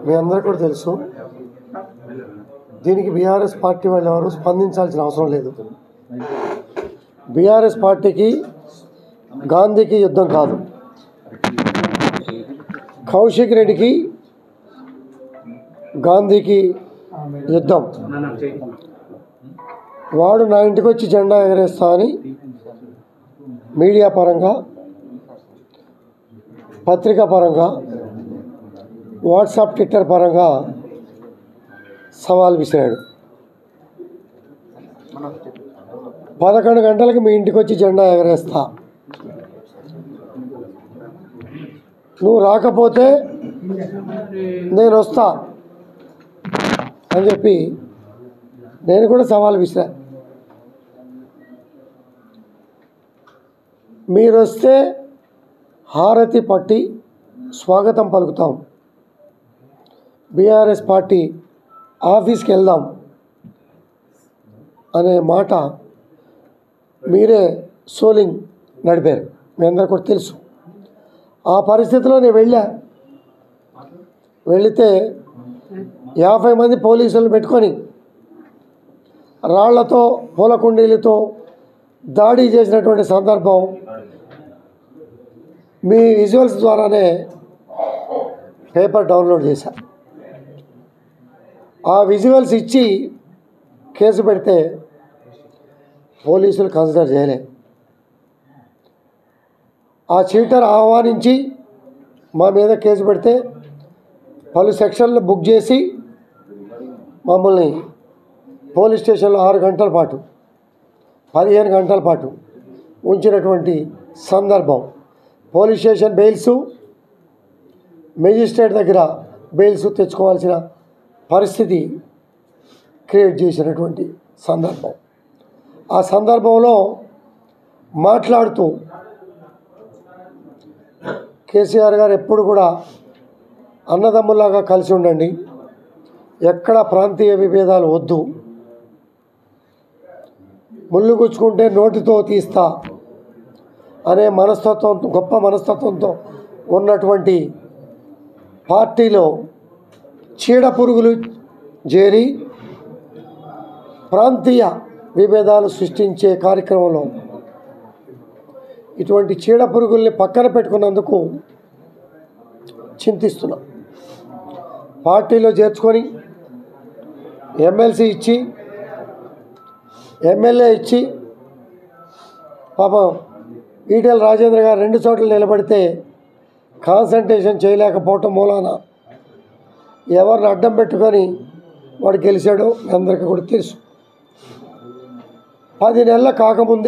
మీ అందరికీ కూడా తెలుసు, దీనికి బీఆర్ఎస్ పార్టీ వాళ్ళు ఎవరు స్పందించాల్సిన అవసరం లేదు. బీఆర్ఎస్ పార్టీకి గాంధీకి యుద్ధం కాదు, కౌశిక్ రెడ్డికి గాంధీకి యుద్ధం. వాడు నా ఇంటికి వచ్చి జెండా ఎగరేస్తా అని మీడియా పరంగా, పత్రికా పరంగా, వాట్సాప్ ట్విట్టర్ పరంగా సవాల్ విసిరాడు. 11 గంటలకు మీ ఇంటికి వచ్చి జెండా ఎగరేస్తా, నువ్వు రాకపోతే నేను వస్తా అని చెప్పి నేను కూడా సవాల్ విసిరా. మీరు వస్తే హారతి పట్టి స్వాగతం పలుకుతాం, బీఆర్ఎస్ పార్టీ ఆఫీస్కి వెళ్దాం అనే మాట మీరే సోలింగ్ నడిపారు, మీ అందరికీ కూడా తెలుసు. ఆ పరిస్థితిలో నేను వెళితే 50 మంది పోలీసులు పెట్టుకొని రాళ్లతో పూల కుండీలతో దాడి చేసినటువంటి సందర్భం మీ విజువల్స్ ద్వారానే పేపర్ డౌన్లోడ్ చేశా. ఆ విజువల్స్ ఇచ్చి కేసు పెడితే పోలీసులు కన్సిడర్ చేయలే. ఆ చీటర్ ఆహ్వానించి మా మీద కేసు పెడితే పలు సెక్షన్లు బుక్ చేసి మమ్మల్ని పోలీస్ స్టేషన్లో 6 గంటల పాటు 15 గంటల పాటు ఉంచినటువంటి సందర్భం. పోలీస్ స్టేషన్ బెయిల్స్, మెజిస్ట్రేట్ దగ్గర బెయిల్స్ తెచ్చుకోవాల్సిన పరిస్థితి క్రియేట్ చేసినటువంటి సందర్భం. ఆ సందర్భంలో మాట్లాడుతూ కేసీఆర్ గారు ఎప్పుడు కూడా అన్నదమ్ములాగా కలిసి ఉండండి, ఎక్కడ ప్రాంతీయ విభేదాలు వద్దు, ముళ్ళు గుచ్చుకుంటే నోటితో తీస్తా అనే మనస్తత్వంతో, గొప్ప మనస్తత్వంతో ఉన్నటువంటి పార్టీలో చీడ పురుగులు చేరి ప్రాంతీయ విభేదాలు సృష్టించే కార్యక్రమంలో ఇటువంటి చీడ పురుగుల్ని పక్కన పెట్టుకున్నందుకు చింతిస్తున్నాం. పార్టీలో చేర్చుకొని ఎమ్మెల్సీ ఇచ్చి, ఎమ్మెల్యే ఇచ్చి, పాపం ఈటెల రాజేంద్ర గారు 2 చోట్ల నిలబడితే కాన్సంట్రేషన్ చేయలేకపోవటం మూలాన ఎవరిని అడ్డం పెట్టుకొని వాడు గెలిచాడో అందరికీ కూడా తెలుసు. 10 నెలలు కాకముందే